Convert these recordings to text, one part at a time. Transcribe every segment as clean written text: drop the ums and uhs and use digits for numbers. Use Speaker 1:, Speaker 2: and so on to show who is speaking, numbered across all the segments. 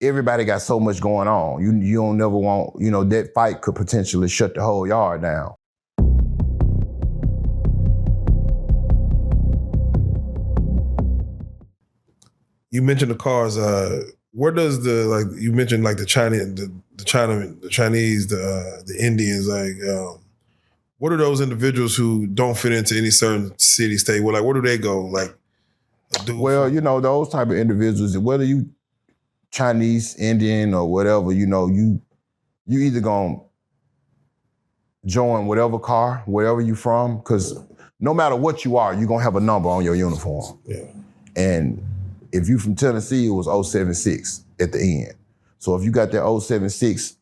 Speaker 1: everybody got so much going on. You don't never want, that fight could potentially shut the whole yard down.
Speaker 2: You mentioned the cars. Where does you mentioned like the Chinese, the Indians, what are those individuals who don't fit into any certain city, state? Well, where do they go?
Speaker 1: Those type of individuals, whether you Chinese, Indian, or whatever, you either gonna join whatever car, wherever you from, because no matter what you are, you're gonna have a number on your uniform.
Speaker 2: Yeah.
Speaker 1: And if you from Tennessee, it was 076 at the end. So if you got that 076,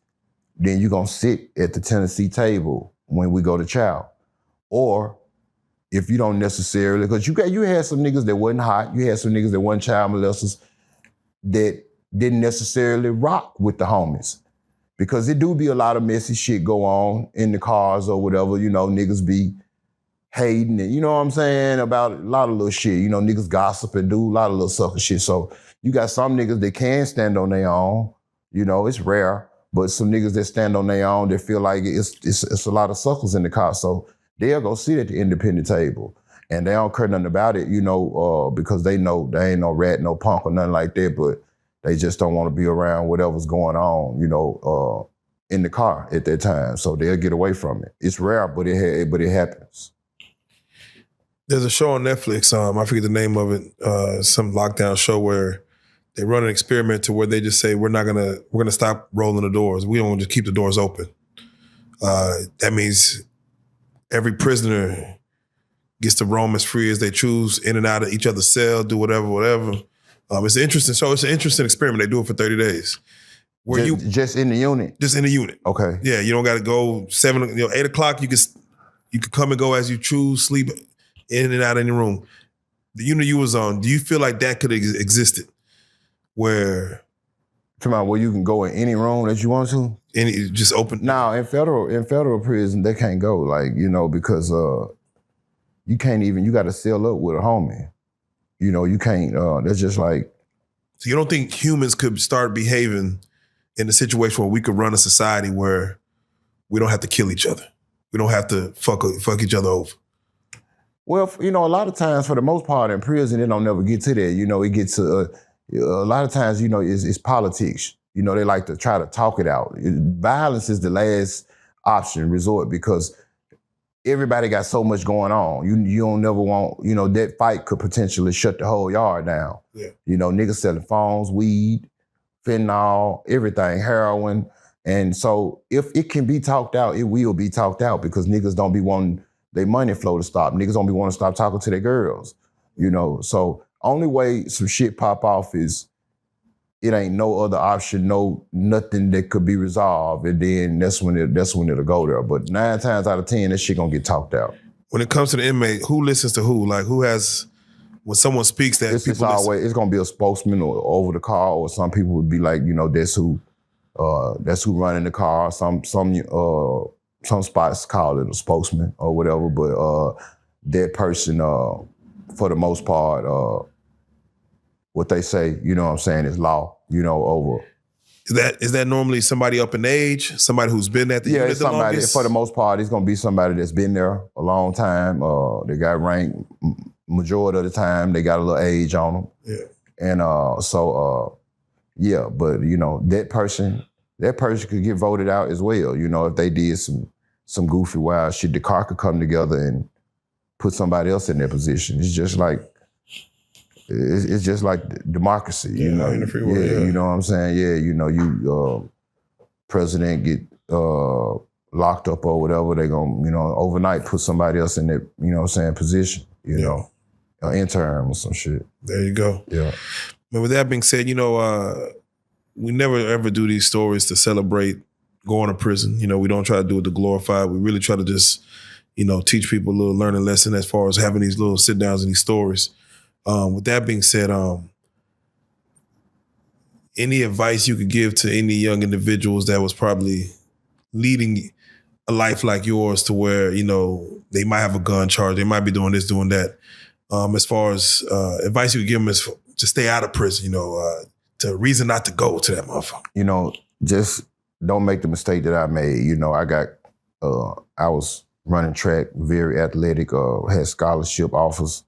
Speaker 1: then you're gonna sit at the Tennessee table when we go to chow. Or if you don't necessarily, because you had some niggas that wasn't hot, you had some niggas that wasn't child molesters that didn't necessarily rock with the homies. Because it do be a lot of messy shit go on in the cars or whatever, niggas be hating and, you know what I'm saying, about a lot of little shit. Niggas gossip and do a lot of little sucker shit. So you got some niggas that can stand on their own, it's rare, but some niggas that stand on their own, they feel like it's a lot of suckers in the car. So they'll go sit at the independent table and they don't care nothing about it, because they know they ain't no rat, no punk or nothing like that, but they just don't want to be around whatever's going on, in the car at that time. So they'll get away from it. It's rare, but it happens.
Speaker 2: There's a show on Netflix, I forget the name of it, some lockdown show where they run an experiment to where they just say, we're gonna stop rolling the doors. We don't just keep the doors open. That means every prisoner gets to roam as free as they choose, in and out of each other's cell, do whatever. It's interesting. So it's an interesting experiment. They do it for 30 days.
Speaker 1: Just in the unit?
Speaker 2: Just in the unit.
Speaker 1: Okay.
Speaker 2: Yeah, you don't got to go 8 o'clock. You can come and go as you choose, sleep in and out of any room. The unit you was on, do you feel like that could have existed? Where
Speaker 1: you can go in any room that you want to?
Speaker 2: Just open?
Speaker 1: No, in federal prison, they can't go, because you can't even, you got to seal up with a homie. You can't, that's just like.
Speaker 2: So you don't think humans could start behaving in a situation where we could run a society where we don't have to kill each other? We don't have to fuck each other over?
Speaker 1: Well, a lot of times, for the most part, in prison, it don't never get to that. It gets to, a lot of times, it's politics. They like to try to talk it out. Violence is the last option resort because everybody got so much going on. You don't never want, that fight could potentially shut the whole yard down.
Speaker 2: Yeah.
Speaker 1: Niggas selling phones, weed, fentanyl, everything, heroin. And so if it can be talked out, it will be talked out because niggas don't be wanting their money flow to stop. Niggas don't be wanting to stop talking to their girls, So only way some shit pop off is it ain't no other option, nothing that could be resolved, and then that's when it'll go there. But 9 times out of 10, that shit gonna get talked out.
Speaker 2: When it comes to the inmate, who listens to who? Like who has, when someone speaks that
Speaker 1: it's always, it's gonna be a spokesman or over the car, or some people would be like, that's who running the car. Some spots call it a spokesman or whatever, but that person, for the most part, what they say, is law, over.
Speaker 2: Is that normally somebody up in age, somebody who's been at the unit
Speaker 1: it's somebody,
Speaker 2: longest?
Speaker 1: for the most part, it's gonna be somebody that's been there a long time. They got ranked majority of the time, they got a little age on them.
Speaker 2: Yeah.
Speaker 1: And but that person could get voted out as well, if they did some goofy wild shit. The car could come together and put somebody else in their position. It's just like democracy,
Speaker 2: in the free world,
Speaker 1: you know what I'm saying? Yeah, president get locked up or whatever, they gonna, overnight put somebody else in that, position, an intern or some shit.
Speaker 2: There you go.
Speaker 1: Yeah.
Speaker 2: But with that being said, we never ever do these stories to celebrate going to prison. We don't try to do it to glorify. We really try to just, teach people a little learning lesson as far as having these little sit downs and these stories. With that being said, any advice you could give to any young individuals that was probably leading a life like yours to where, they might have a gun charge, they might be doing this, doing that. As far as advice you could give them is to stay out of prison, to reason not to go to that motherfucker?
Speaker 1: You know, just don't make the mistake that I made. You know, I was running track, very athletic, had scholarship offers.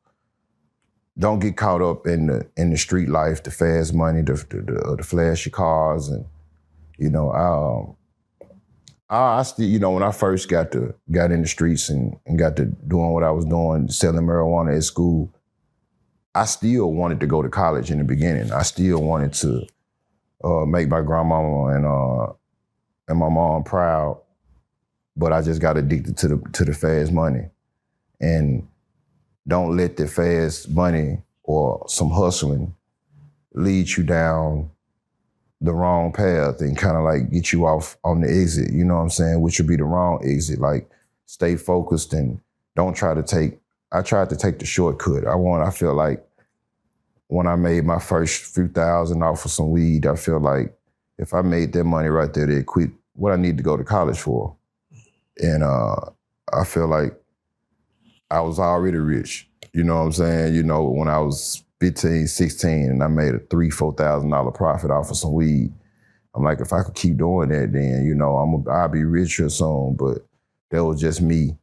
Speaker 1: Don't get caught up in the street life, the fast money, the flashy cars, and you know, I still, you know, when I first got in the streets and got to doing what I was doing, selling marijuana at school, I still wanted to go to college in the beginning. I still wanted to make my grandmama and my mom proud, but I just got addicted to the fast money. And don't let the fast money or some hustling lead you down the wrong path and kind of like get you off on the exit, you know what I'm saying, which would be the wrong exit. Like, stay focused and don't try to I tried to take the shortcut. I feel like when I made my first few thousand off of some weed, I feel like if I made that money right there, they'd quit what I need to go to college for. And I feel like I was already rich. You know what I'm saying? You know, when I was 15, 16, and I made a $3,000, $4,000 profit off of some weed. I'm like, if I could keep doing that, then, you know, I'll be richer soon. But that was just me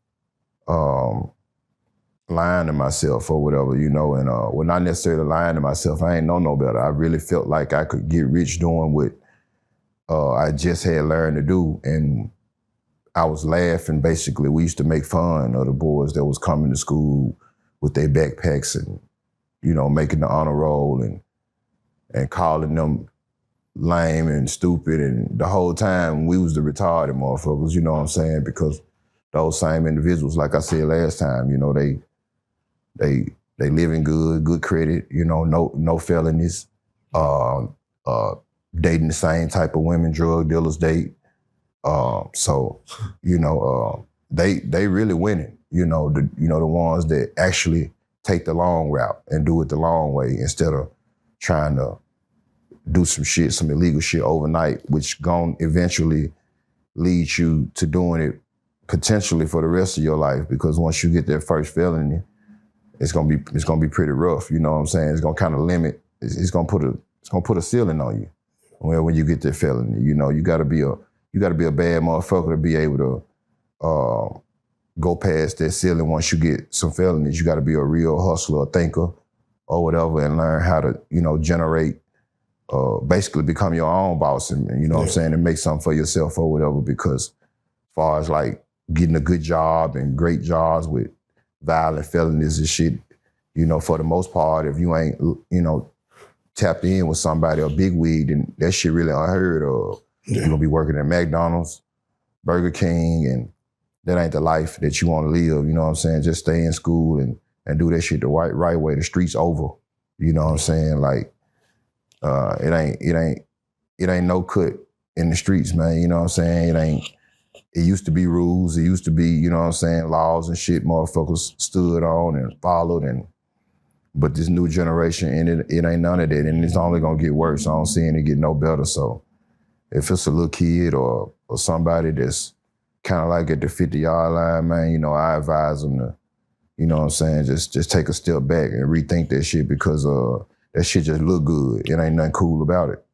Speaker 1: lying to myself or whatever, you know, and well, not necessarily lying to myself. I ain't know no better. I really felt like I could get rich doing what I just had learned to do. And I was laughing, basically. We used to make fun of the boys that was coming to school with their backpacks and, you know, making the honor roll and calling them lame and stupid. And the whole time we was the retarded motherfuckers, you know what I'm saying? Because those same individuals, like I said last time, you know, they living good credit, you know, no felonies, dating the same type of women drug dealers date. So, you know, they really winning, you know, the ones that actually take the long route and do it the long way instead of trying to do some illegal shit overnight, which gon' eventually lead you to doing it potentially for the rest of your life. Because once you get that first felony, it's gonna be pretty rough. You know what I'm saying? It's gonna kind of limit. It's gonna put a ceiling on you. Well, when you get that felony, you know, you gotta be a bad motherfucker to be able to go past that ceiling. Once you get some felonies, you gotta be a real hustler, a thinker, or whatever, and learn how to, you know, generate, basically become your own boss, and you know what I'm saying, and make something for yourself or whatever. Because as far as like getting a good job and great jobs with violent felonies and shit, you know, for the most part, if you ain't, you know, tapped in with somebody or big weed, then that shit really unheard of. Yeah. You're gonna be working at McDonald's, Burger King, and that ain't the life that you wanna live, you know what I'm saying? Just stay in school and do that shit the right way. The street's over, you know what I'm saying? Like, it ain't no cut in the streets, man, you know what I'm saying? It used to be rules, it used to be, you know what I'm saying, laws and shit motherfuckers stood on and followed, but this new generation, and it ain't none of that, and it's only gonna get worse. I don't see it get no better. So if it's a little kid or somebody that's kind of like at the 50-yard line, man, you know, I advise them to, you know what I'm saying, just take a step back and rethink that shit, because that shit just look good. It ain't nothing cool about it.